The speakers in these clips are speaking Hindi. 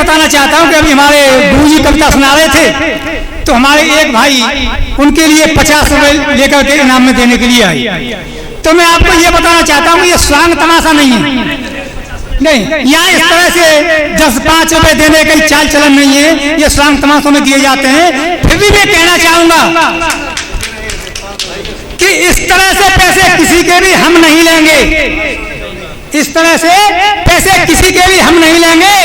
बताना चाहता हूँ कि अभी हमारे गुरुजी कविता सुना रहे थे, तो हमारे एक भाई उनके लिए 50 रुपए लेकर के इनाम में देने के लिए आए। तो मैं आपको ये बताना चाहता हूँ ये स्वांग तमाशा नहीं है, नहीं, यहाँ इस तरह से 10-5 रुपए देने का चाल चलन नहीं है, ये स्वांग तमाशों में दिए जाते हैं। फिर भी मैं कहना चाहूंगा कि इस तरह से पैसे किसी के भी हम नहीं लेंगे, इस तरह से पैसे किसी के भी हम नहीं लेंगे।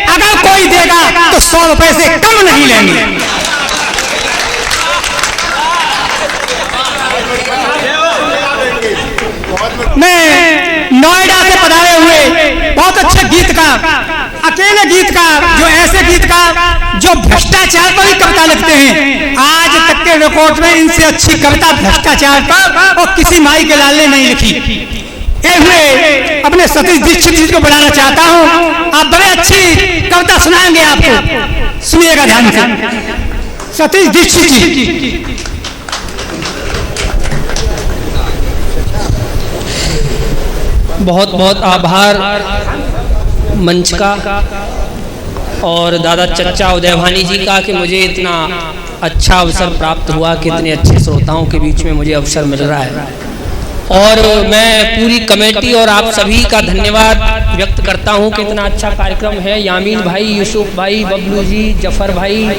अगर कोई देगा तो 100 रुपए से कम नहीं लेंगे। मैं नोएडा से पधारे हुए बहुत अच्छे गीतकार, अकेले गीतकार, जो ऐसे गीतकार जो भ्रष्टाचार पर ही कविता लिखते हैं, आज तक के रिकॉर्ड में इनसे अच्छी कविता भ्रष्टाचार पर और किसी माई के लाल ने नहीं लिखी। हुए अपने सतीश दीक्षित जी को बुलाना चाहता हूँ, आप बड़े अच्छी कविता सुनाएंगे, आपको सुनिएगा ध्यान से। सतीश दीक्षित जी। बहुत बहुत आभार मंच का और दादा चच्चा उदयभानी जी का कि मुझे इतना अच्छा अवसर प्राप्त हुआ कि इतने अच्छे श्रोताओं के बीच में मुझे अवसर मिल रहा है। और मैं पूरी कमेटी और आप सभी का धन्यवाद व्यक्त करता हूं कि इतना अच्छा कार्यक्रम है। यामीन भाई, यूसुफ भाई, बबलू जी, जफर भाई,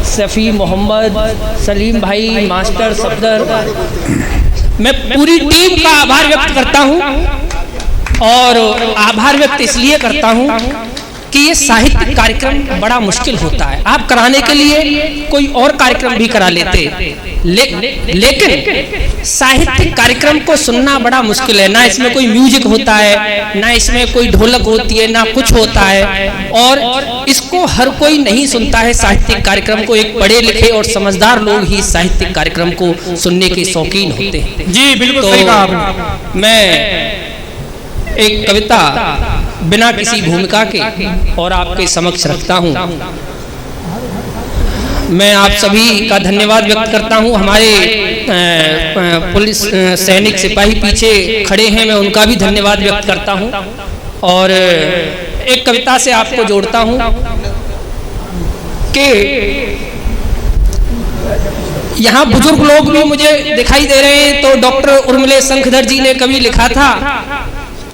सफ़ी मोहम्मद, सलीम भाई, मास्टर सफदर, मैं पूरी टीम का आभार व्यक्त करता हूं। और आभार व्यक्त इसलिए करता हूं कि ये साहित्यिक कार्यक्रम बड़ा मुश्किल होता है। आप कराने के लिए कोई और कार्यक्रम भी करा लेते, लेकिन साहित्यिक कार्यक्रम को सुनना बड़ा मुश्किल है। ना इसमें कोई म्यूजिक होता है, ना इसमें कोई ढोलक होती है, ना कुछ होता है, और इसको हर कोई नहीं सुनता है। साहित्यिक कार्यक्रम को एक पढ़े लिखे और समझदार लोग ही साहित्यिक कार्यक्रम को सुनने के शौकीन होते हैं। जी बिल्कुल सही कहा आपने। मैं एक कविता बिना किसी भूमिका के और आपके समक्ष रखता हूँ। मैं आप सभी का धन्यवाद व्यक्त करता हूँ। हमारे पुलिस सैनिक सिपाही पीछे खड़े हैं, मैं उनका भी धन्यवाद व्यक्त करता हूँ। और एक कविता से आपको जोड़ता हूँ कि यहाँ बुजुर्ग लोग भी मुझे दिखाई दे रहे हैं। तो डॉक्टर उर्मिला शंखधर जी ने कभी लिखा था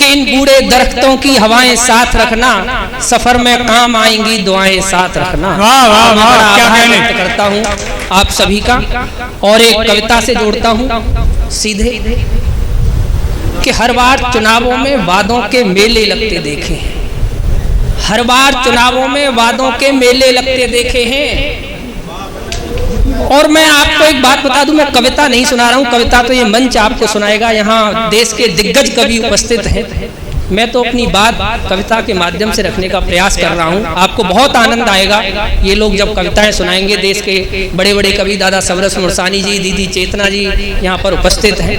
कि इन बूढ़े दरख्तों की हवाएं साथ रखना, सफर में काम आएंगी दुआएं साथ रखना। वाह वाह वाह, क्या कहने करता हूँ आप सभी का। और एक कविता से जोड़ता हूँ सीधे कि हर बार चुनावों में वादों के मेले लगते देखे हैं, हर बार चुनावों में वादों के मेले लगते देखे हैं। और मैं आपको एक बात बता दूं, मैं कविता नहीं सुना रहा हूं, कविता तो ये मंच आपको सुनाएगा। यहाँ देश के दिग्गज कवि उपस्थित हैं, मैं तो अपनी बात कविता के माध्यम से रखने का प्रयास कर रहा हूं। आपको बहुत आनंद आएगा ये लोग जब कविताएं सुनाएंगे। देश के बड़े बड़े कवि दादा सबरस मुरसानी जी, दीदी चेतना जी यहाँ पर उपस्थित हैं।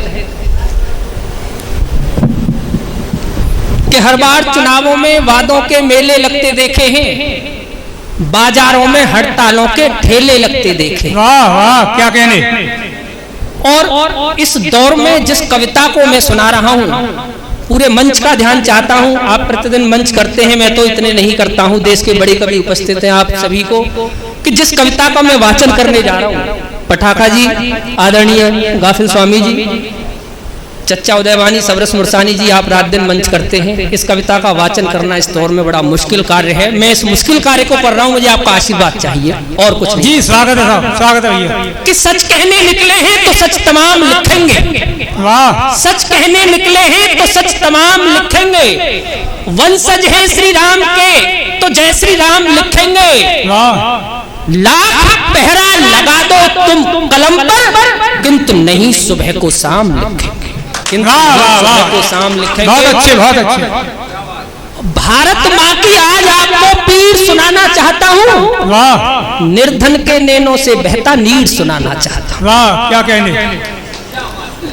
कि हर बार चुनावों में वादों के मेले लगते देखे हैं, बाजारों में हड़तालों के ठेले लगते देखे। वाह वाह, क्या कहने। और इस दौर में जिस कविता को मैं सुना रहा हूँ, पूरे मंच का ध्यान चाहता हूँ। आप प्रतिदिन मंच करते हैं, मैं तो इतने नहीं करता हूँ। देश के बड़े कवि उपस्थित हैं आप सभी को, कि जिस कविता का मैं वाचन करने जा रहा हूँ, पटाखा जी, आदरणीय गाफिल स्वामी जी, चच्चा उदयभानी, सबरस मुरसानी जी, आप रात दिन मंच करते हैं। इस कविता का वाचन करना इस दौर में बड़ा मुश्किल कार्य है। मैं इस मुश्किल कार्य को कर रहा हूँ, मुझे आपका आशीर्वाद चाहिए और कुछ नहीं। जी स्वागत है साहब, स्वागत है भैया। कि सच कहने निकले हैं तो सच तमाम लिखेंगे। वाह। सच कहने निकले हैं तो सच तमाम लिखेंगे। वंशज हैं श्री राम के तो जय श्री राम लिखेंगे। वाह। लाख पहरा लगा दो तुम कलम पर, किंतु नहीं सुबह को शाम लिखेंगे। को शाम लिखेंगे। बहुत अच्छे, बहुत अच्छे। भारत माँ की आज आपको पीर सुनाना चाहता हूँ। वाह। निर्धन के नैनों से बहता नीर सुनाना चाहता हूँ। वाह, क्या कहने।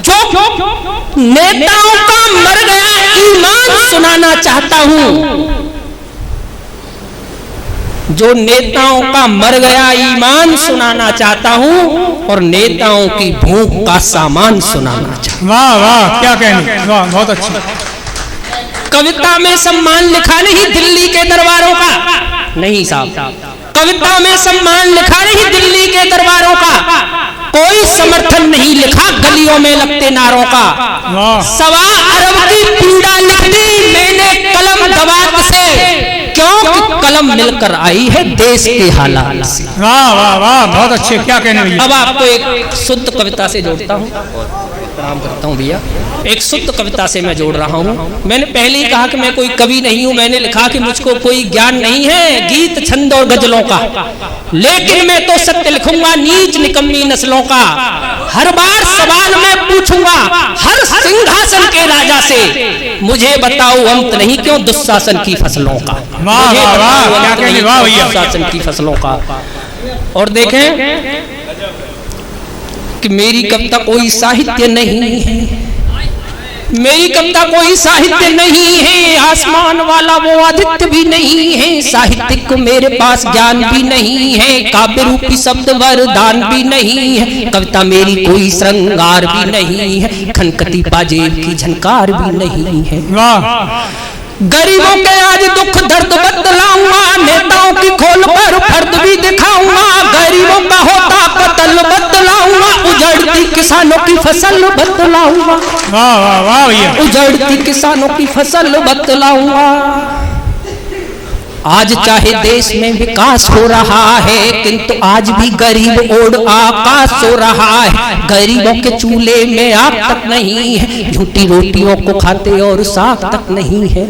जो नेताओं का मर गया ईमान सुनाना चाहता हूँ, जो नेताओं का मर गया ईमान सुनाना चाहता हूँ, और नेताओं की भूख का सामान सुनाना चाहता हूँ। वाह वाह, क्या कहने। वाह, बहुत अच्छा। कविता में सम्मान लिखा नहीं दिल्ली के दरबारों का, नहीं साहब, कविता में सम्मान लिखा नहीं दिल्ली के दरबारों का, कोई समर्थन नहीं लिखा गलियों में लगते नारों का। 1.25 अरब की पीड़ा लिख दी मैंने कलम दबात से, क्योंकि कलम मिलकर आई है देश के हालात से। वाह वाह वाह, बहुत अच्छे, क्या कहने भैया। अब आपको एक शुद्ध कविता से जोड़ता हूँ, प्रणाम करता हूँ भैया। एक शुद्ध कविता से मैं जोड़ रहा हूँ। मैंने पहले ही कहा कि मैं कोई कवि नहीं हूँ, मैंने लिखा कि मुझको कोई ज्ञान नहीं है गीत छंद और गजलों का, लेकिन मैं तो सत्य लिखूंगा नीच निकम्मी नस्लों का। हर बार सवाल मैं पूछूंगा हर सिंहासन के राजा से, मुझे बताओ अंत नहीं क्यों दुशासन की फसलों का। मुझे बताओ अंत नहीं क्यों दुशासन की फसलों का। और देखें कि मेरी कविता कोई साहित्य नहीं है, मेरी कविता कोई साहित्य नहीं है, आसमान वाला वो आदित्य भी नहीं है, साहित्यिक मेरे पास ज्ञान भी नहीं है, काव्य रूपी शब्द वरदान भी नहीं है, कविता मेरी कोई श्रृंगार भी नहीं है, खनकती पाजेब की झनकार भी नहीं है। गरीबों के आज दुख दर्द बदलाऊंगा, नेताओं की खोल पर फर्द भी दिखाऊंगा, गरीबों का होता कत्ल बदलाऊंगा, उजड़ती किसानों की फसल बदलाऊंगा। वाह वाह वाह भैया, उजड़ती किसानों की फसल बदलाऊंगा। आज चाहे देश में विकास हो रहा है, किंतु आज भी गरीब ओढ़ आकाश सो रहा है, गरीबों के चूल्हे में आग तक नहीं है, झूठी रोटियों को खाते और साग तक नहीं है।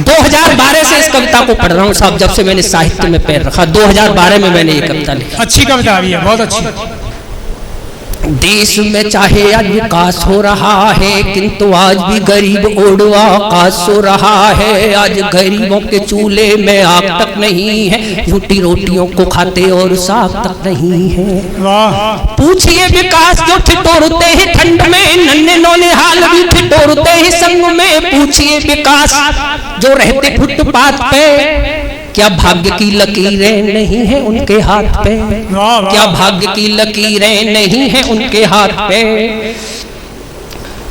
2012 से इस कविता को पढ़ रहा हूँ साहब, जब से मैंने साहित्य में पैर रखा 2012 में मैंने ये कविता लिखी। अच्छी कविता भैया, बहुत अच्छी। देश में चाहे आज विकास हो रहा है, किंतु आज भी गरीब ओढ़ आकाश सो रहा है, आज गरीबों के चूल्हे में आग तक नहीं है, झूठी रोटियों को खाते और साग तक नहीं है। पूछिए विकास जो ठिठुरते हैं ठंड में, नन्हे नौने हाल भी ठिठुरते हैं संग में, पूछिए विकास जो रहते फुटपाथ पे, क्या भाग्य की लकीरें नहीं है उनके हाथ पे, क्या भाग्य की लकीरें नहीं है उनके हाथ पे,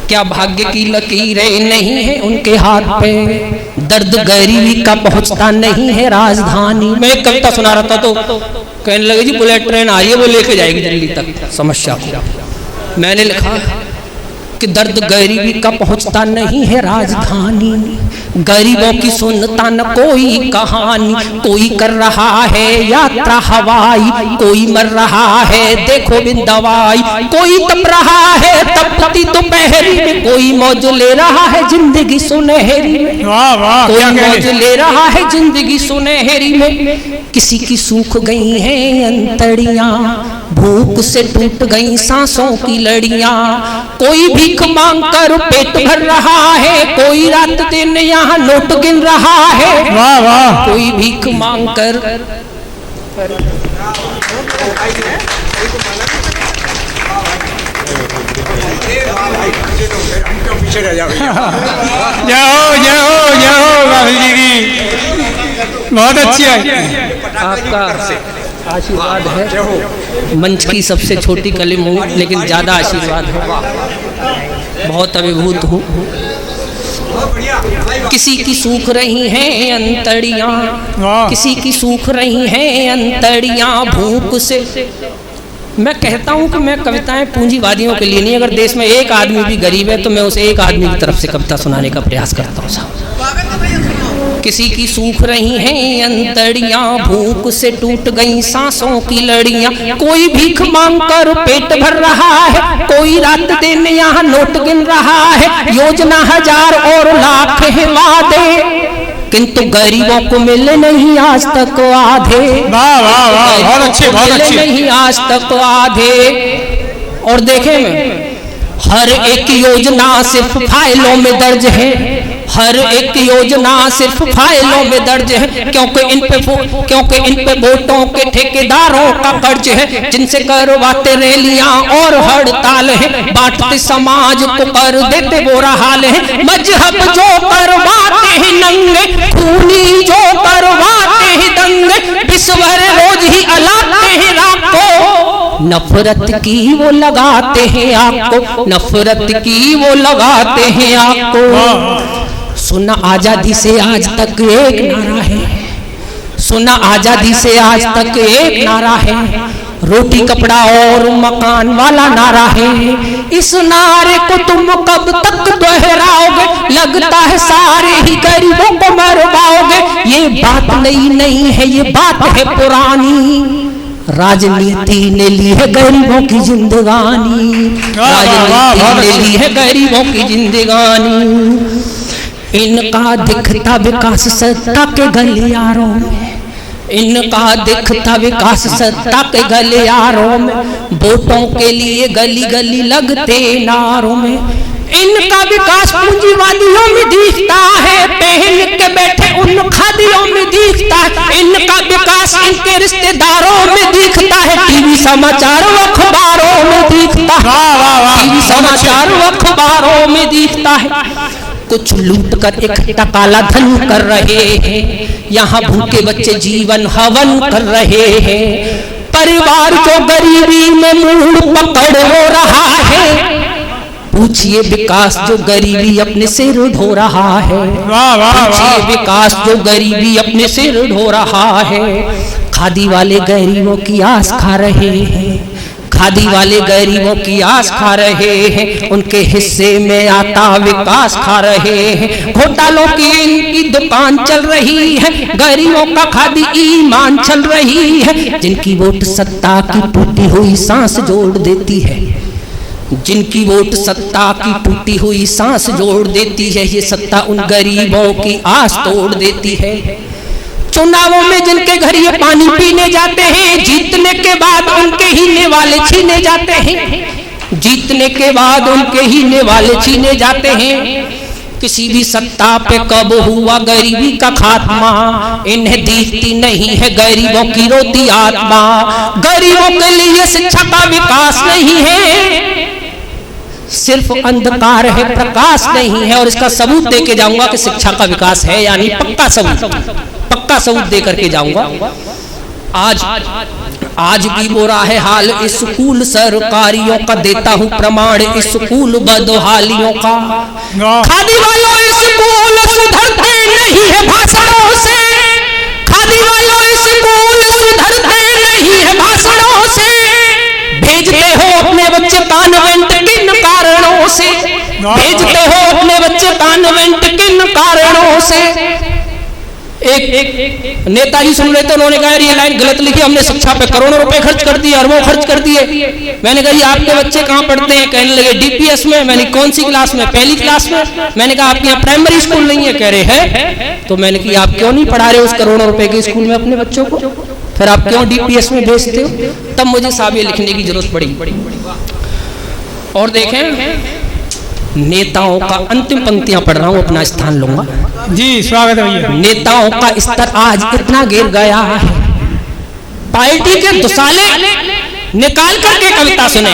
क्या भाग्य की लकीरें नहीं है उनके हाथ पे, दर्द गरीबी का पहुंचता नहीं है राजधानी। मैं एक कविता सुना रहा था तो कहने लगे जी बुलेट ट्रेन आ रही है वो लेके जाएगी दिल्ली तक समस्या को। मैंने लिखा कि दर्द गरीबी का पहुंचता नहीं है राजधानी, गरीबों की सुनता न कोई कहानी, कोई कर रहा है यात्रा हवाई, कोई मर रहा है देखो बिन दवाई, कोई तप रहा है तपती दोपहरी में, कोई मौज ले रहा है जिंदगी सुनहरी में, कोई मौज ले रहा है जिंदगी सुनहरी में, किसी की सूख गई है अंतड़ियां, भूख से टूट गई सांसों की लड़ियां, कोई भीख मांग कर पेट भर रहा है, कोई रात दिन यहाँ नोट गिन रहा है। वाह वाह, कोई भीख मांग कर जाओ जाओ जाओ गांधी जी, बहुत अच्छी है। आपका आशीर्वाद है, मंच की सबसे छोटी कलिम हूँ लेकिन ज्यादा आशीर्वाद है, बहुत अभिभूत हूँ। किसी की सूख रही हैं अंतड़ियाँ, किसी की सूख रही हैं अंतड़ियाँ भूख से। मैं कहता हूँ कि मैं कविताएं पूंजीवादियों के लिए नहीं, अगर देश में एक आदमी भी गरीब है तो मैं उसे एक आदमी की तरफ से कविता सुनाने का प्रयास करता हूँ साहब। किसी की सूख रही हैं अंतड़ियाँ, भूख से टूट गई सांसों की लड़ियाँ, कोई भीख मांग कर पेट भर रहा है, कोई रात दिन यहाँ नोट गिन रहा है, योजना हजार और लाख है वादे, किंतु गरीबों को मिले नहीं आज तक आधे। वाह वाह वाह, बहुत अच्छे, बहुत अच्छे। नहीं आज तक आधे। और देखें मैं हर एक योजना सिर्फ फाइलों में दर्ज है, हर एक योजना सिर्फ फाइलों में दर्ज है, क्योंकि इन पे वोटों के ठेकेदारों का कर्ज है, जिनसे करवाते रैलियां और हड़ताल है, बांटते समाज को कर देते बुरा हाल है, मजहब जो करवाते हैं नंगे, खूनी जो करवाते हैं दंगे, विश्वर रोज ही अलाते हैं रात को, नफरत की वो लगाते हैं आपको, नफरत की वो लगाते हैं आपको। सुना आजादी से आज तक एक नारा है, सुना आजादी से आज तक एक नारा है, रोटी कपड़ा और मकान वाला नारा है। इस नारे को तुम कब तक दोहराओगे, लगता है सारे ही गरीबों को मरवाओगे। ये बात नई नहीं है, ये बात है पुरानी। राजनीति ने ली है गरीबों की जिंदगानी, राजनीति ने ली है गरीबों की जिंदगानी। इनका दिखता विकास सत्ता के गलियारों में, इनका दिखता विकास सत्ता के गलियारों में, वोटों के लिए गली गली लगते नारों में। इनका विकास पूंजीवादियों में दिखता है, पहन के बैठे उन खादियों में दिखता है। इनका विकास इनके रिश्तेदारों में दिखता है, टीवी समाचार अखबारों में दिखता है, टीवी समाचार अखबारों में दिखता है। कुछ लूट कर इकट्ठा काला धन कर रहे हैं, यहाँ भूखे बच्चे जीवन हवन कर रहे हैं। परिवार को गरीबी में मुंह पकड़ हो रहा है, पूछिए विकास जो गरीबी अपने सिर ढो रहा है, पूछिए विकास जो गरीबी अपने सिर ढो रहा है। खादी वाले गरीबों की आस खा रहे हैं, खादी वाले गरीबों की आस खा रहे हैं, उनके हिस्से में आता विकास खा रहे हैं। घोटालों की इनकी दुकान चल रही है, गरीबों का खादी ईमान चल रही है। जिनकी वोट सत्ता की टूटी हुई सांस जोड़ देती है, जिनकी वोट सत्ता की टूटी हुई सांस जोड़ देती है, ये सत्ता उन गरीबों की आस तोड़ देती है। चुनावों में जिनके घर ये पानी पीने जाते हैं, जीतने के बाद उनके ही नेवाले छीने जाते हैं, जीतने के बाद उनके ही नेवाले छीने जाते हैं। किसी भी सत्ता पे कब हुआ गरीबी का खात्मा, इन्हें दिखती नहीं है गरीबों की रोती आत्मा। गरीबों के लिए शिक्षा का विकास नहीं है, सिर्फ अंधकार है, प्रकाश नहीं है। और इसका सबूत दे के जाऊंगा कि शिक्षा का विकास है, यानी पक्का सबूत दे करके जाऊंगा। आज भी बुरा है हाल स्कूल सरकारियों का, देता हूं प्रमाण स्कूल बदहालियों का। खादी वालों स्कूल सुधरते नहीं है भाषणों से, खादी वालों स्कूल सुधरते नहीं है भाषणों से। भेजते हो अपने बच्चे कॉन्वेंट किन कारणों से, भेजते हो अपने बच्चे कॉन्वेंट किन कारणों से। एक नेताजी सुन रहे थे, उन्होंने कहा ये लाइन गलत लिखी, हमने शिक्षा पे करोड़ों रुपए खर्च कर दिए, अरबों खर्च कर दिए। मैंने कहा ये आपके बच्चे कहाँ पढ़ते हैं? कहने लगे डीपीएस में। मैंने कौन सी क्लास में? पहली क्लास में। मैंने कहा आपके यहाँ प्राइमरी स्कूल नहीं है? कह रहे हैं। तो मैंने कहा आप क्यों नहीं पढ़ा रहे उस करोड़ों रुपए के स्कूल में अपने बच्चों को, फिर आप क्यों डीपीएस में भेजते हो? तब मुझे साहब ये लिखने की जरूरत पड़ी। और देखें नेताओं का, अंतिम पंक्तियां पढ़ रहा हूं, अपना स्थान लूंगा जी। स्वागत है भैया। नेताओं का स्तर आज इतना गिर गया है, पार्टी के दुसाले निकाल करके कविता सुने।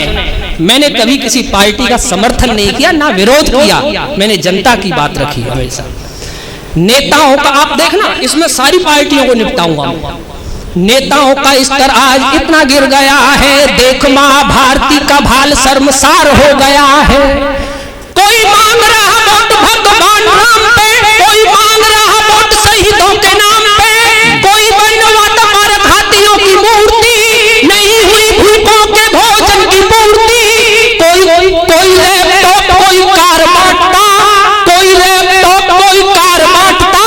मैंने कभी किसी पार्टी का समर्थन नहीं किया, ना विरोध किया, मैंने जनता की बात रखी हमेशा। नेताओं का आप देखना, इसमें सारी पार्टियों को निपटाऊंगा। नेताओं का स्तर आज इतना गिर गया है, देख मां भारती का भाल शर्मसार हो गया है। कोई मांग रहा वोट भगवान नाम पे, कोई मांग रहा वोट शहीदों के नाम पे, कोई बनवाता मार घातियों की मूर्ति, नहीं हुई भूखों के भोजन की पूर्ति। कोई लैपटॉप कोई कार बांटता, कोई लैपटॉप कोई कार बांटता,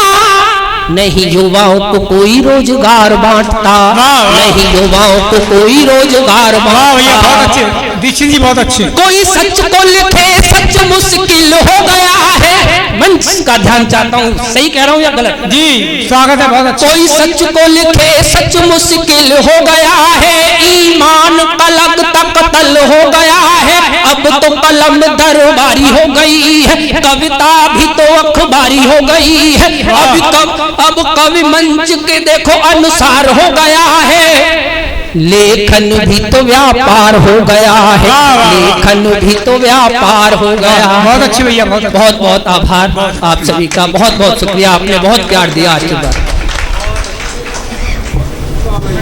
नहीं युवाओं को कोई रोजगार बांटता, नहीं युवाओं को कोई रोजगार बांटता। दीक्षित जी बहुत अच्छे। कोई सच को लिखे सच मुश्किल हो गया है। मंच का ध्यान चाहता हूँ, सही कह रहा हूँ या गलत? जी स्वागत है, बहुत अच्छा। कोई सच को लिखे सच मुश्किल हो गया है, ईमान कलक तक कत्ल हो गया है। अब तो कलम दरबारी हो गई है, कविता भी तो अखबारी हो गई है। अब कवि मंच के देखो अनुसार हो गया है, लेखन भी तो व्यापार हो गया है, लेखन भी तो व्यापार हो गया। बहुत अच्छी भैया, बहुत बहुत आभार आप सभी का, बहुत शुक्रिया, आपने बहुत प्यार दिया आज के बाद।